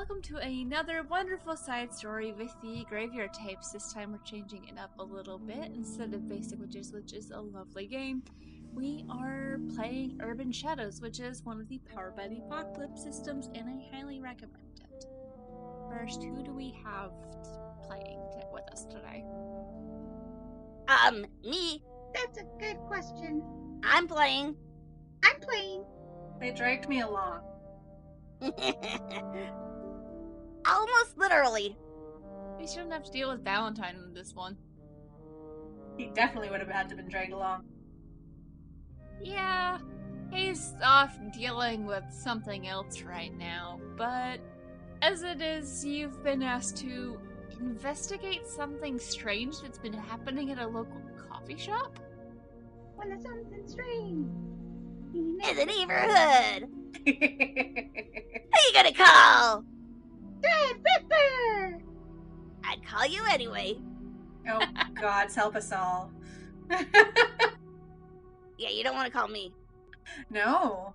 welcome to another wonderful side story with the Graveyard Tapes. This time we're changing it up a little bit. Instead of Basic Witches, which is a lovely game, we are playing Urban Shadows, which is one of the Powered by the Apocalypse systems, and I highly recommend it. First, who do we have playing with us today? Me. That's a good question. I'm playing. I'm playing. They dragged me along. Almost literally. We shouldn't have to deal with Valentine in this one. He definitely would have had to been dragged along. Yeah, he's off dealing with something else right now, but as it is, you've been asked to investigate something strange that's been happening at a local coffee shop? Well, there's something strange. In the neighborhood. Who you gonna call? Threadripper! I'd call you anyway. Oh, gods help us all. Yeah, you don't want to call me. No.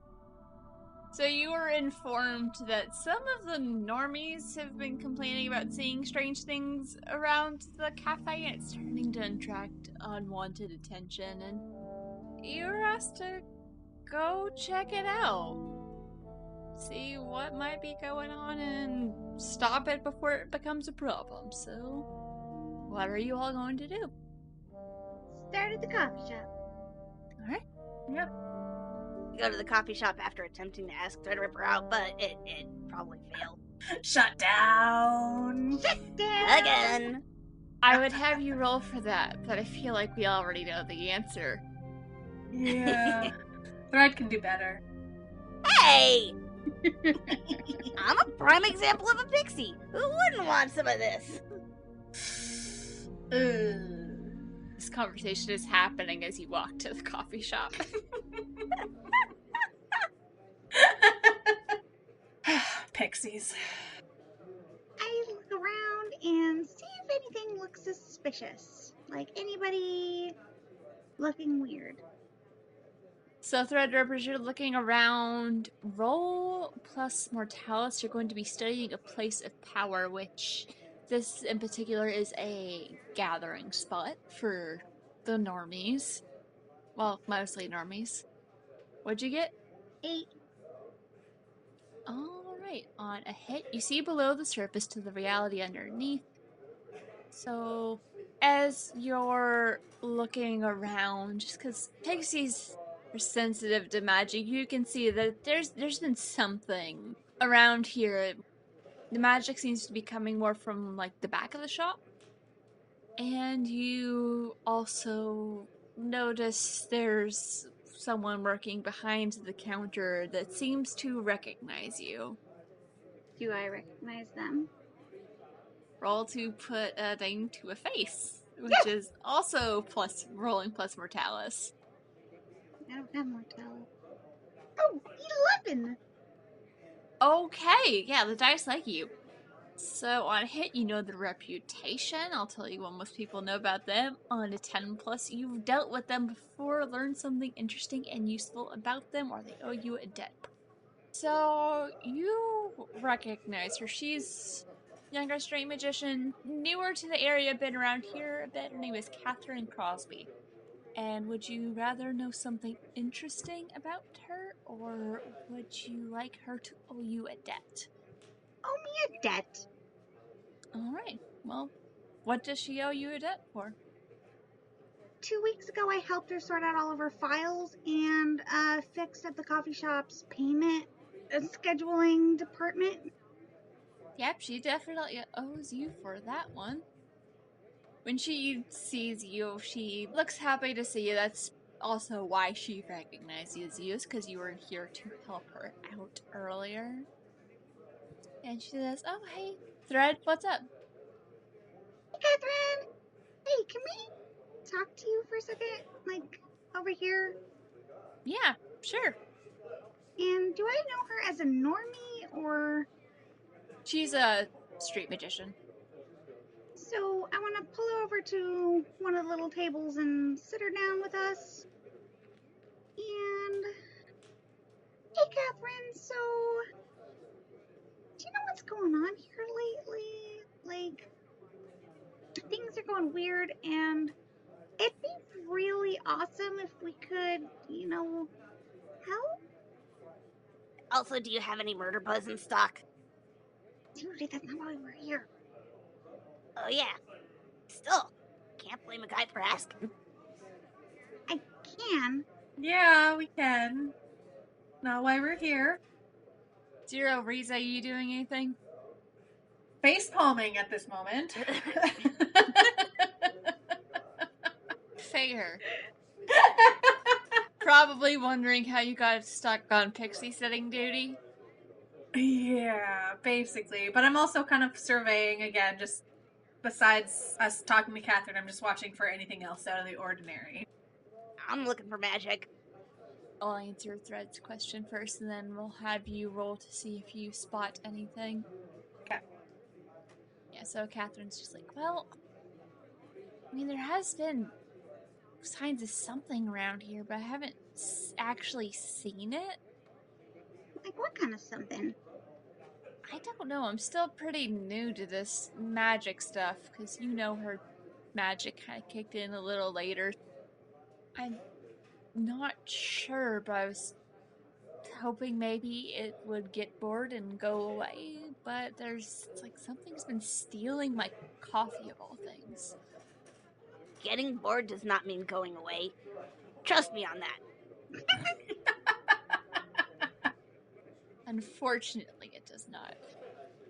So you were informed that some of the normies have been complaining about seeing strange things around the cafe, and it's starting to attract unwanted attention, and you were asked to go check it out. See what might be going on and stop it before it becomes a problem. So, what are you all going to do? Start at the coffee shop. Alright. Yep. You go to the coffee shop after attempting to ask Threadripper out, but it probably failed. Shut down. Shut down! Again. I would have you roll for that, but I feel like we already know the answer. Yeah. Thread can do better. Hey! I'm a prime example of a pixie. Who wouldn't want some of this? This conversation is happening as you walk to the coffee shop. Pixies. I look around and see if anything looks suspicious. Like anybody looking weird. So, Threadripper, you're looking around. Roll plus Mortalis. You're going to be studying a place of power, which this in particular is a gathering spot for the normies. Well, mostly normies. What'd you get? 8. Alright, on a hit, you see below the surface to the reality underneath. So, as you're looking around, just because pixies are sensitive to magic, you can see that there's been something around here. The magic seems to be coming more from, like, the back of the shop. And you also notice there's someone working behind the counter that seems to recognize you. Do I recognize them? Roll to put a name to a face, which is also rolling plus Mortalis. I don't have mortality. Oh, 11! Okay, yeah, the dice like you. So on a hit, you know the reputation. I'll tell you what most people know about them. On a 10 plus, you've dealt with them before, learned something interesting and useful about them, or they owe you a debt. So you recognize her. She's a younger straight magician, newer to the area, been around here a bit. Her name is Catherine Crosby. And would you rather know something interesting about her, or would you like her to owe you a debt? Owe me a debt. Alright, well, what does she owe you a debt for? 2 weeks ago, I helped her sort out all of her files and fixed up the coffee shop's payment scheduling department. Yep, she definitely owes you for that one. When she sees you, she looks happy to see you. That's also why she recognizes you, because you were here to help her out earlier. And she says, oh, hey, Thread, what's up? Hey, Catherine! Hey, can we talk to you for a second? Like, over here? Yeah, sure. And do I know her as a normie, or... She's a street magician. So, I want to pull her over to one of the little tables and sit her down with us. And... Hey, Catherine, so... Do you know what's going on here lately? Like, things are going weird, and it'd be really awesome if we could, help. Also, do you have any murder buzz in stock? Dude, that's not why we're here. Oh, yeah. Still, can't blame a guy for asking. I can. Yeah, we can. Not why we're here. Zero, Reeza, you doing anything? Face palming at this moment. Fair. Probably wondering how you got stuck on pixie sitting duty. Yeah, basically. But I'm also kind of surveying again, just besides us talking to Catherine, I'm just watching for anything else out of the ordinary. I'm looking for magic. I'll answer Thread's question first, and then we'll have you roll to see if you spot anything. Okay. Yeah, so Catherine's just like, well, I mean, there has been signs of something around here, but I haven't actually seen it. Like, what kind of something? I don't know. I'm still pretty new to this magic stuff, because her magic kind of kicked in a little later. I'm not sure, but I was hoping maybe it would get bored and go away, but it's like something's been stealing my coffee of all things. Getting bored does not mean going away. Trust me on that. Unfortunately, it does not.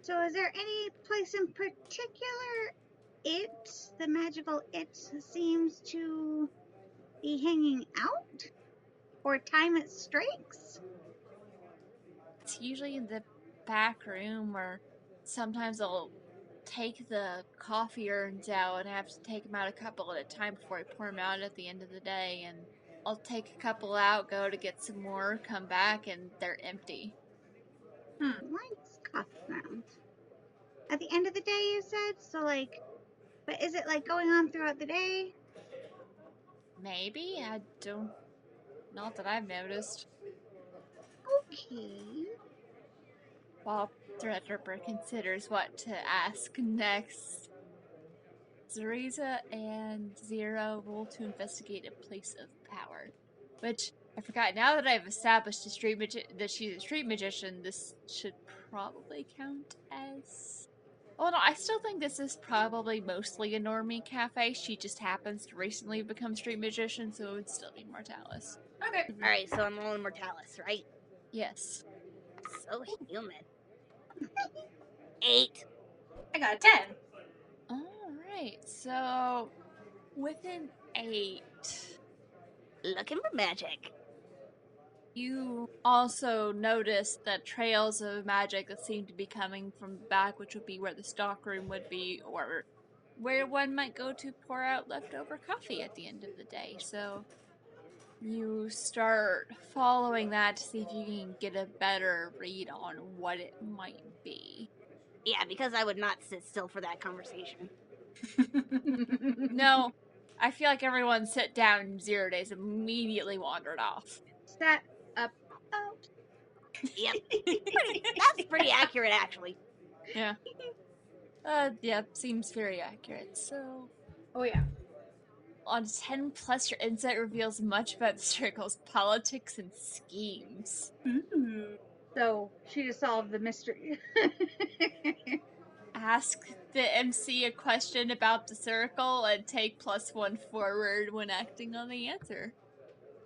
So is there any place in particular the magical seems to be hanging out? Or time it strikes? It's usually in the back room, or sometimes I'll take the coffee urns out and I have to take them out a couple at a time before I pour them out at the end of the day, and I'll take a couple out, go to get some more, come back, and they're empty. Lights coffee grounds. At the end of the day, you said? So, but is it, going on throughout the day? Maybe? Not that I've noticed. Okay. While Threadripper considers what to ask next, Reeza and Zero roll to investigate a place of power. Which, I forgot, now that I've established that she's a street magician, this should probably count as... Oh no, I still think this is probably mostly a normie cafe. She just happens to recently become street magician, so it would still be Mortalis. Okay. Alright, so I'm rolling Mortalis, right? Yes. So human. 8. I got a 10. Alright, so with an 8, Looking for magic. you also notice that trails of magic that seem to be coming from the back, which would be where the stockroom would be, or where one might go to pour out leftover coffee at the end of the day. So you start following that to see if you can get a better read on what it might be. Yeah, because I would not sit still for that conversation. No, I feel like everyone sat down in 0 days immediately wandered off. Set up out. Yep. That's pretty accurate, actually. Yeah. Yeah, seems very accurate. So, Oh, yeah. on 10 plus, your insight reveals much about the circle's politics and schemes. Ooh. So, she just solved the mystery. Ask the MC a question about the circle and take +1 forward when acting on the answer.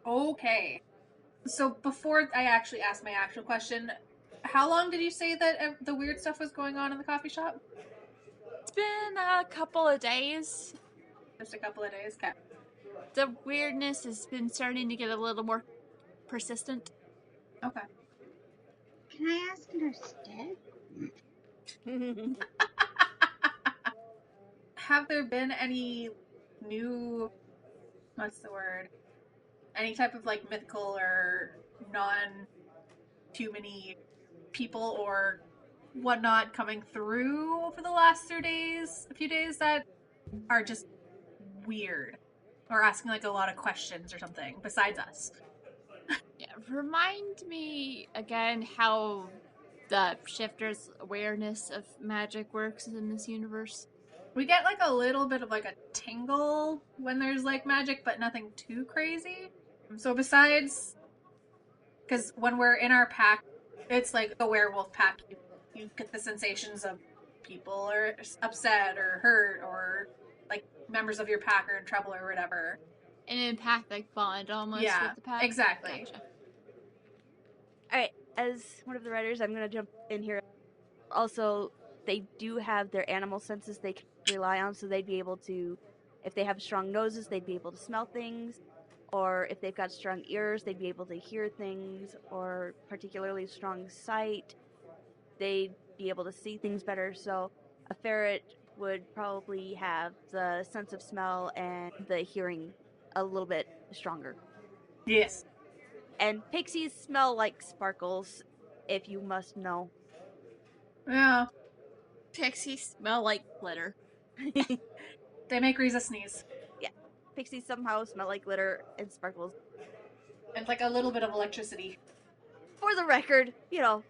Okay. So before I actually ask my actual question, how long did you say that the weird stuff was going on in the coffee shop? It's been a couple of days. Just a couple of days. Okay. The weirdness has been starting to get a little more persistent. Okay. Can I ask in her stead? Have there been any new, what's the word? Any type of mythical or non-humany people or whatnot coming through over the last a few days that are just weird or asking a lot of questions or something besides us? Yeah, remind me again how the shifter's awareness of magic works in this universe? We get like a little bit of like a tingle when there's like magic, but nothing too crazy. So besides, because when we're in our pack, it's like a werewolf pack. You get the sensations of people are upset or hurt or like members of your pack are in trouble or whatever. An impact like bond almost Yeah, with the pack? exactly. Gotcha. Alright, as one of the writers, I'm gonna jump in here. Also, they do have their animal senses they can rely on, so they'd be able to, if they have strong noses, they'd be able to smell things, or if they've got strong ears, they'd be able to hear things, or particularly strong sight, they'd be able to see things better. So a ferret would probably have the sense of smell and the hearing a little bit stronger. Yes. And pixies smell like sparkles, if you must know. Yeah. Pixies smell like glitter. They make Reeza sneeze. Pixies somehow smell like glitter and sparkles. And like a little bit of electricity. For the record, Yeah.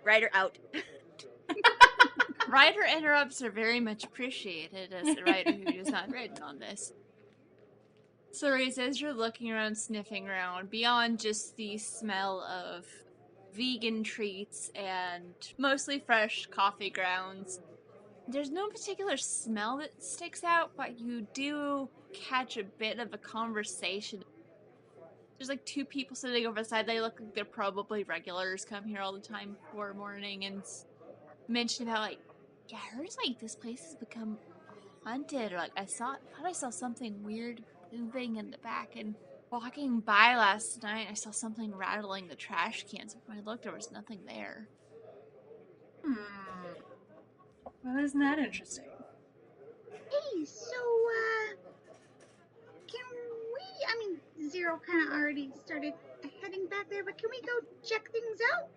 Rider out. Writer interrupts are very much appreciated as the writer who has not written on this. So, Reeza, as you're looking around, sniffing around, beyond just the smell of vegan treats and mostly fresh coffee grounds, there's no particular smell that sticks out, but you do catch a bit of a conversation. There's like two people sitting over the side. They look like they're probably regulars, come here all the time before morning, and mention about like, yeah, I heard like this place has become haunted, or like I thought I saw something weird moving in the back, and walking by last night I saw something rattling the trash cans. When I looked, there was nothing there. Well, isn't that interesting? Hey, so, can we, I mean, Zero kind of already started heading back there, but can we go check things out?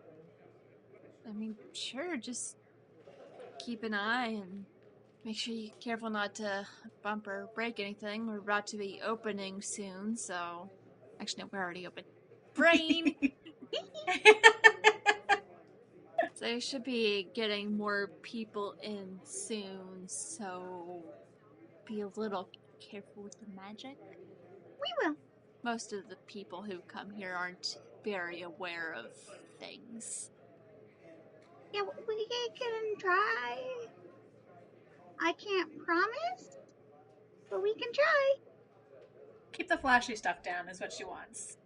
I mean, sure, just keep an eye and make sure you're careful not to bump or break anything. We're about to be opening soon, so... Actually, no, we're already open. Brain! So they should be getting more people in soon, so be a little careful with the magic. We will. Most of the people who come here aren't very aware of things. Yeah, we can try. I can't promise, but we can try. Keep the flashy stuff down is what she wants.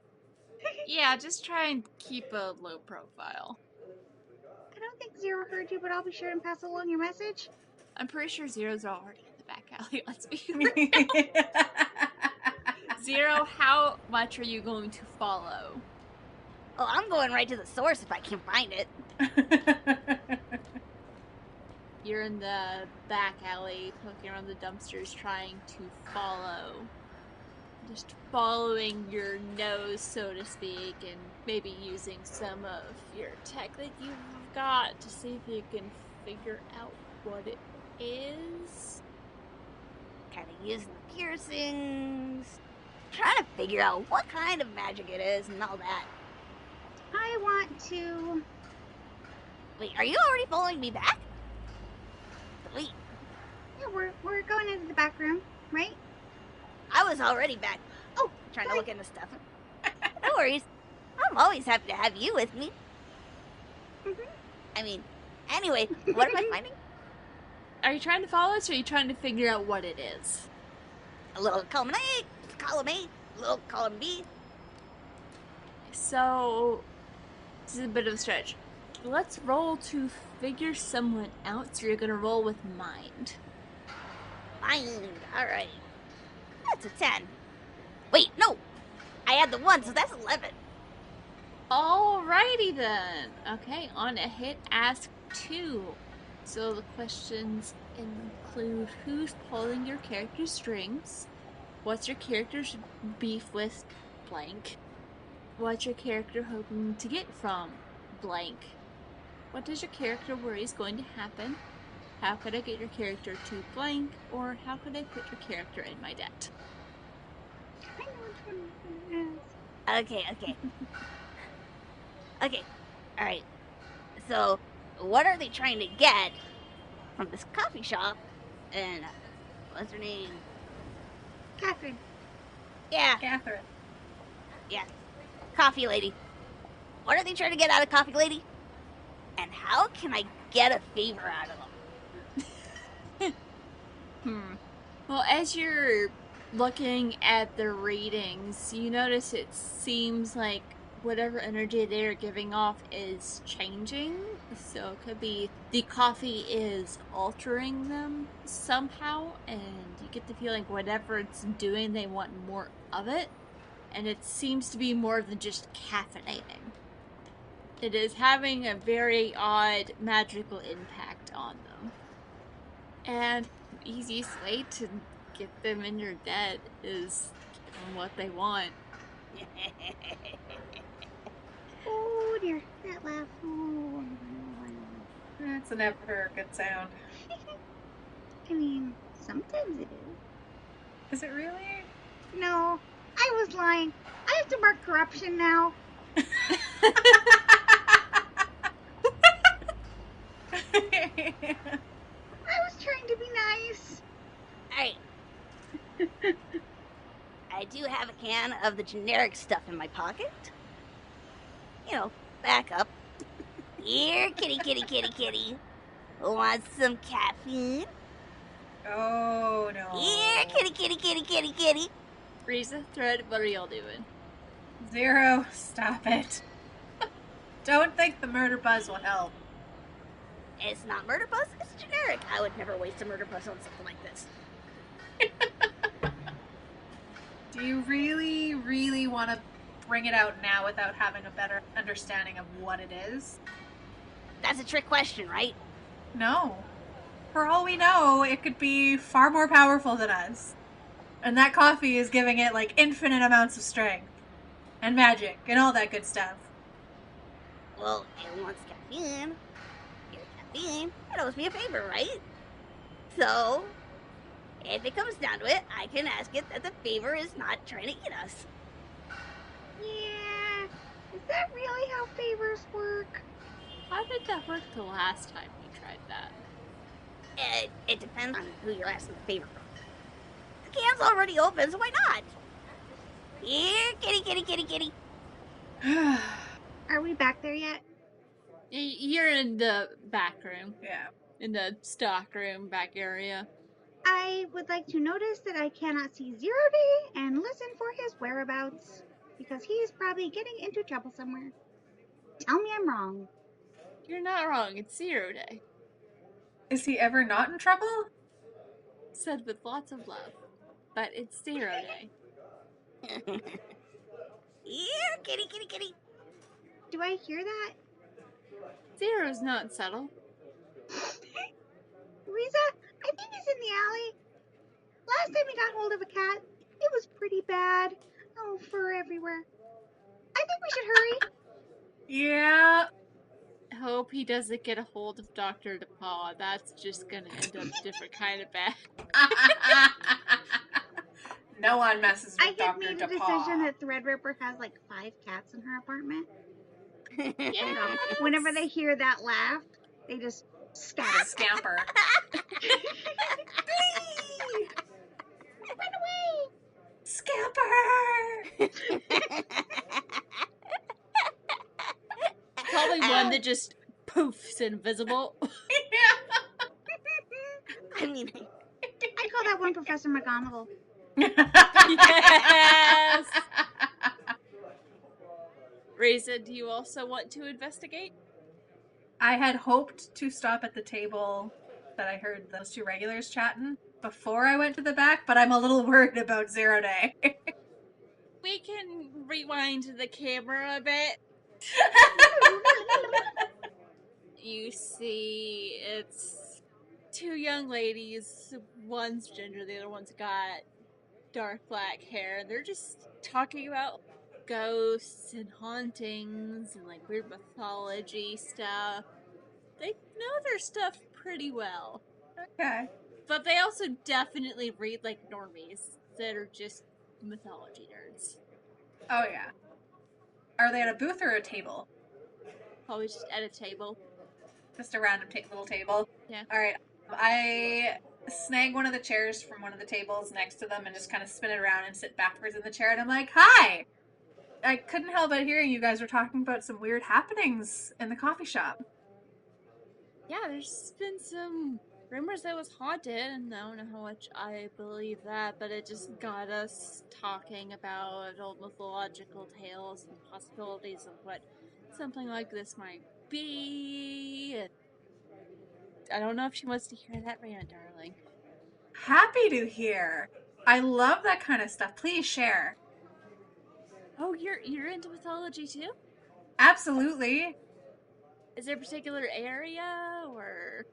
Yeah, just try and keep a low profile. I don't think Zero heard you, but I'll be sure and pass along your message. I'm pretty sure Zero's already in the back alley, let's be real. Zero, how much are you going to follow? Oh, I'm going right to the source if I can find it. You're in the back alley, poking around the dumpsters, trying to follow. Just following your nose, so to speak, and maybe using some of your tech that you've got to see if you can figure out what it is. Kind of using the piercings. Trying to figure out what kind of magic it is and all that. I want to... Wait, are you already following me back? Wait, Yeah, we're going into the back room, right? I was already back. Oh, trying to look into stuff. No worries. I'm always happy to have you with me. I mean, anyway, what am I finding? Are you trying to follow us, or are you trying to figure out what it is? A little column A, column A, a little column B. So, this is a bit of a stretch. Let's roll to figure someone out, so you're gonna roll with mind. Mind, alright. That's a 10. Wait, no! I had the 1, so that's 11. Alrighty then. Okay, on a hit, ask 2. So the questions include who's pulling your character's strings, what's your character's beef with blank, what's your character hoping to get from blank, what does your character worry is going to happen, how could I get your character to blank, or how could I put your character in my debt? I know which one it is. Okay. Okay. Alright, so what are they trying to get from this coffee shop? And what's her name? Catherine, Yeah, Catherine. yeah, Coffee Lady. What are they trying to get out of Coffee Lady? And how can I get a favor out of them? Well, as you're looking at the readings, you notice it seems like whatever energy they're giving off is changing. So it could be the coffee is altering them somehow, and you get the feeling whatever it's doing, they want more of it. And it seems to be more than just caffeinating. It is having a very odd magical impact on them. And the easiest way to get them in your debt is give them what they want. oh dear, that laugh. Oh, That's never a good sound. I mean, sometimes it is. Is it really? No, I was lying. I have to mark corruption now. I was trying to be nice. Alright, I do have a can of the generic stuff in my pocket. You know, back up. Here, kitty, kitty, kitty, kitty. Want some caffeine? Oh no. Here, kitty, kitty, kitty, kitty, kitty. Reeza, Thread, what are y'all doing? Zero, stop it. Don't think the murder buzz will help. It's not murder buzz, it's generic. I would never waste a murder buzz on something like this. Do you really, really want to bring it out now without having a better understanding of what it is? That's a trick question, right? No. For all we know, it could be far more powerful than us. And that coffee is giving it like infinite amounts of strength. And magic and all that good stuff. Well, it wants caffeine. Here, caffeine. It owes me a favor, right? So, if it comes down to it, I can ask it that the favor is not trying to eat us. Yeah, is that really how favors work? How did that work the last time you tried that? It depends on who you're asking the favor from. The can's already open, so why not? Here, kitty, kitty, kitty, kitty. Are we back there yet? You're in the back room, Yeah. in the stock room back area. I would like to notice that I cannot see Zero Day and listen for his whereabouts, because he is probably getting into trouble somewhere. Tell me I'm wrong. You're not wrong, it's 0 Day. Is he ever not in trouble? Said with lots of love. But it's 0 Day. Here, kitty, kitty, kitty. Do I hear that? Zero's not subtle. Reeza, I think he's in the alley. Last time he got hold of a cat, it was pretty bad. Oh, fur everywhere. I think we should hurry. Yeah. Hope he doesn't get a hold of Dr. DePaul. That's just gonna end up different kind of bad. No one messes I with had Dr. made the DePaul. decision that Threadripper has like 5 cats in her apartment. Yeah. Whenever they hear that laugh, they just scatter. Scamper. Run away! Scamper! Probably one that just poofs invisible. I mean, I call that one Professor McGonagall. Yes! Reeza, do you also want to investigate? I had hoped to stop at the table that I heard those two regulars chatting before I went to the back, but I'm a little worried about 0 Day. We can rewind the camera a bit. You see, it's 2 young ladies. One's ginger, the other one's got dark black hair. They're just talking about ghosts and hauntings and like weird mythology stuff. They know their stuff pretty well. Okay. But they also definitely read like normies that are just mythology nerds. Oh, yeah. Are they at a booth or a table? Probably just at a table. Just a random little table. Yeah. All right. I snag one of the chairs from one of the tables next to them and just kind of spin it around and sit backwards in the chair. And I'm like, "Hi! I couldn't help but hearing you guys were talking about some weird happenings in the coffee shop." Yeah, there's been some rumors that it was haunted, and I don't know how much I believe that, but it just got us talking about old mythological tales and possibilities of what something like this might be. And I don't know if she wants to hear that rant, darling. Happy to hear. I love that kind of stuff. Please share. Oh, you're into mythology too? Absolutely. Is there a particular area or?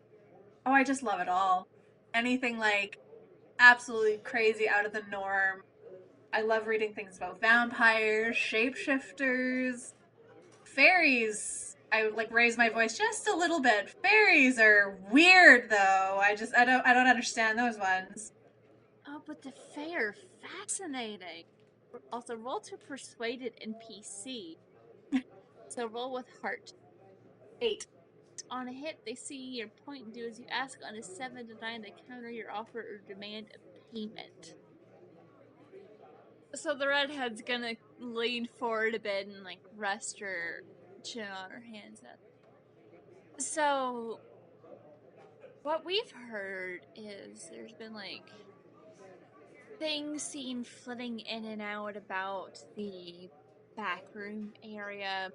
Oh, I just love it all. Anything like absolutely crazy out of the norm. I love reading things about vampires, shapeshifters, fairies. I would like raise my voice just a little bit. Fairies are weird though. I don't understand those ones. Oh, but the Fae are fascinating. Also, roll to persuaded NPC. So roll with heart. 8. On a hit, they see your point and do as you ask. On a 7 to 9, they counter your offer or demand a payment. So the redhead's gonna lean forward a bit and like rest her chin on her hands up. So what we've heard is there's been like things seen flitting in and out about the backroom area.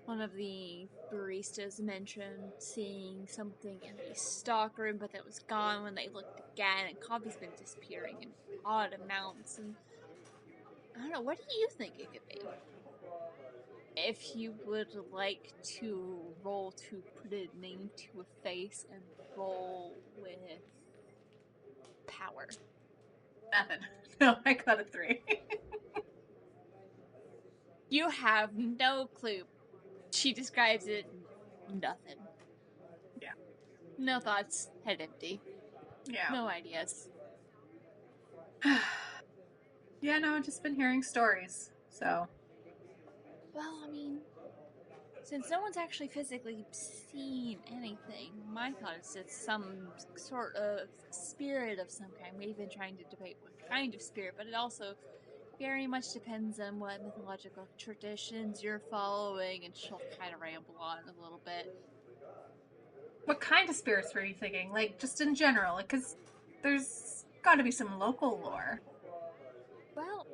One of the baristas mentioned seeing something in the stock room, but that was gone when they looked again, and coffee's been disappearing in odd amounts. And I don't know, what do you think it could be? If you would like to roll to put a name to a face and roll with power. Nothing. No, I got a 3. You have no clue. She describes it nothing. Yeah. No thoughts, head empty. Yeah. No ideas. Yeah, no, I've just been hearing stories. So. Well, I mean, since no one's actually physically seen anything, my thought is it's some sort of spirit of some kind. We've been trying to debate what kind of spirit, but it also very much depends on what mythological traditions you're following, and she'll kind of ramble on a little bit. What kind of spirits were you thinking? Like, just in general? Because there's got to be some local lore. Well,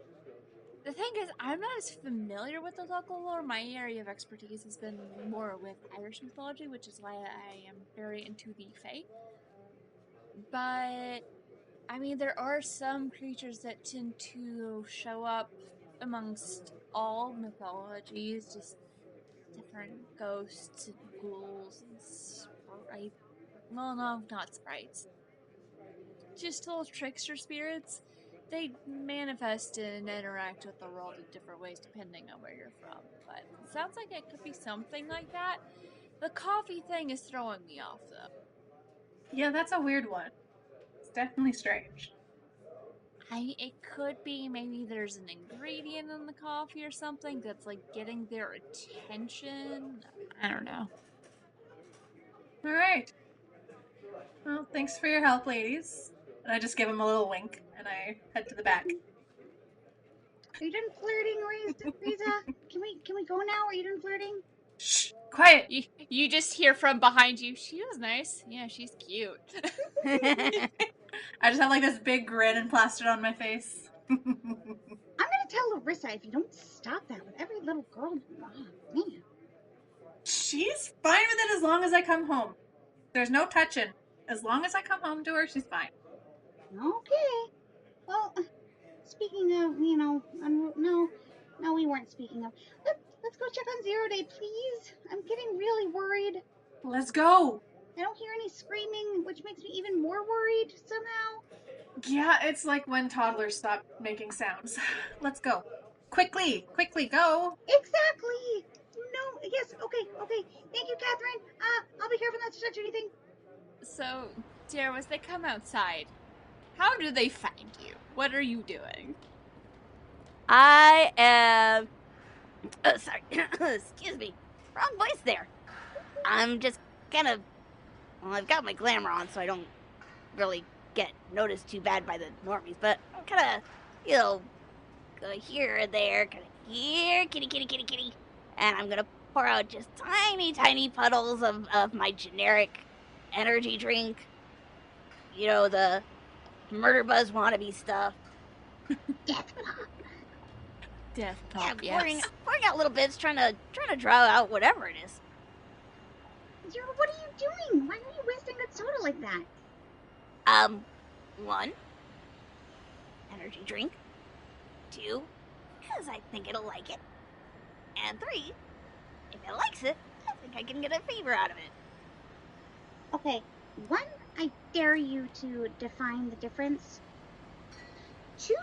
the thing is, I'm not as familiar with the local lore. My area of expertise has been more with Irish mythology, which is why I am very into the Fae. But, I mean, there are some creatures that tend to show up amongst all mythologies, just different ghosts and ghouls and sprites. Well, no, not sprites. Just little trickster spirits. They manifest and interact with the world in different ways depending on where you're from. But it sounds like it could be something like that. The coffee thing is throwing me off, though. Yeah, that's a weird one. It's definitely strange. It could be maybe there's an ingredient in the coffee or something that's like getting their attention. I don't know. All right. Well, thanks for your help, ladies. And I just give him a little wink, and I head to the back. Are you done flirting, Reeza? Can we go now? Are you done flirting? Shh! Quiet! You just hear from behind you, she was nice. Yeah, she's cute. I just have like this big grin and plastered on my face. I'm gonna tell Larissa if you don't stop that with every little girl. Oh, man. She's fine with it as long as I come home. There's no touching. As long as I come home to her, she's fine. Okay. Well, speaking of, no, we weren't speaking of. Let's go check on 0 Day, please. I'm getting really worried. Let's go! I don't hear any screaming, which makes me even more worried somehow. Yeah, it's like when toddlers stop making sounds. Let's go. Quickly, go! Exactly. No, yes, okay. Thank you, Catherine. I'll be careful not to touch anything. So, Dara, as they come outside, how do they find you? What are you doing? I am. Sorry. Excuse me. Wrong voice there. I'm just kind of. Well, I've got my glamour on, so I don't really get noticed too bad by the normies, but I'm kind of, go here and there, kind of here, kitty, kitty, kitty, kitty. And I'm gonna pour out just tiny, tiny puddles of my generic energy drink. The murder buzz wannabe stuff. Death pop. Death Yeah, pop, yes. pouring out little bits, trying to draw out whatever it is. Zero, what are you doing? Why are you wasting good soda like that? 1, energy drink. 2, because I think it'll like it. And 3, if it likes it, I think I can get a favor out of it. Okay, 1, I dare you to define the difference. 2,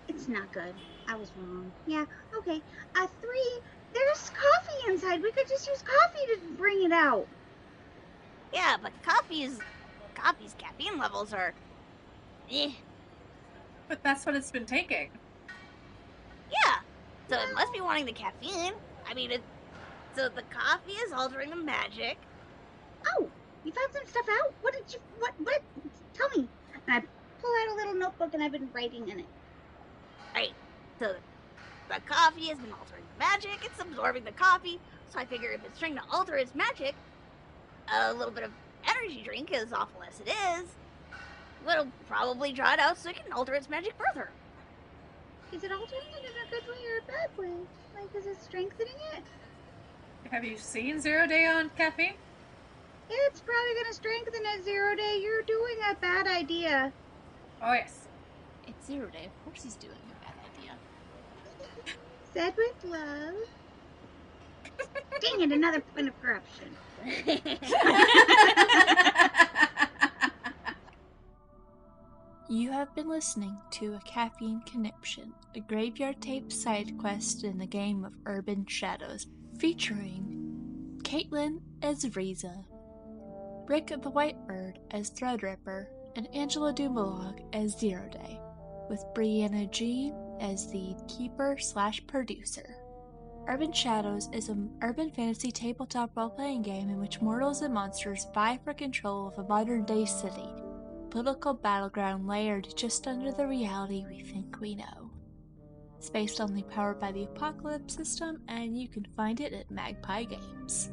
it's not good. I was wrong. Yeah, okay. 3, there's coffee inside. We could just use coffee to bring it out. Yeah, but coffee's caffeine levels are... But that's what it's been taking. Yeah, so it must be wanting the caffeine. I mean, so the coffee is altering the magic. Oh, you found some stuff out? What? Tell me. And I pull out a little notebook and I've been writing in it. Right, so the coffee has been altering the magic. It's absorbing the coffee. So I figure if it's trying to alter its magic, a little bit of energy drink, as awful as it is, will probably draw it out so it can alter its magic further. Is it altering it in a good way or a bad way? Like, is it strengthening it? Have you seen 0 Day on Caffeine? It's probably gonna strengthen it, 0 Day. You're doing a bad idea. Oh, yes. It's 0 Day. Of course he's doing a bad idea. Said with love. Dang it, another point of corruption. You have been listening to a Caffeine Conniption, a graveyard tape side quest in the game of Urban Shadows, featuring Caitlin as Reeza, Rick the Whitebird as Threadripper, and Angela Dumalog as 0 Day, with Brianna G as the keeper/producer. Urban Shadows is an urban fantasy tabletop role-playing game in which mortals and monsters vie for control of a modern-day city, political battleground layered just under the reality we think we know. It's based on the Powered by the Apocalypse system, and you can find it at Magpie Games.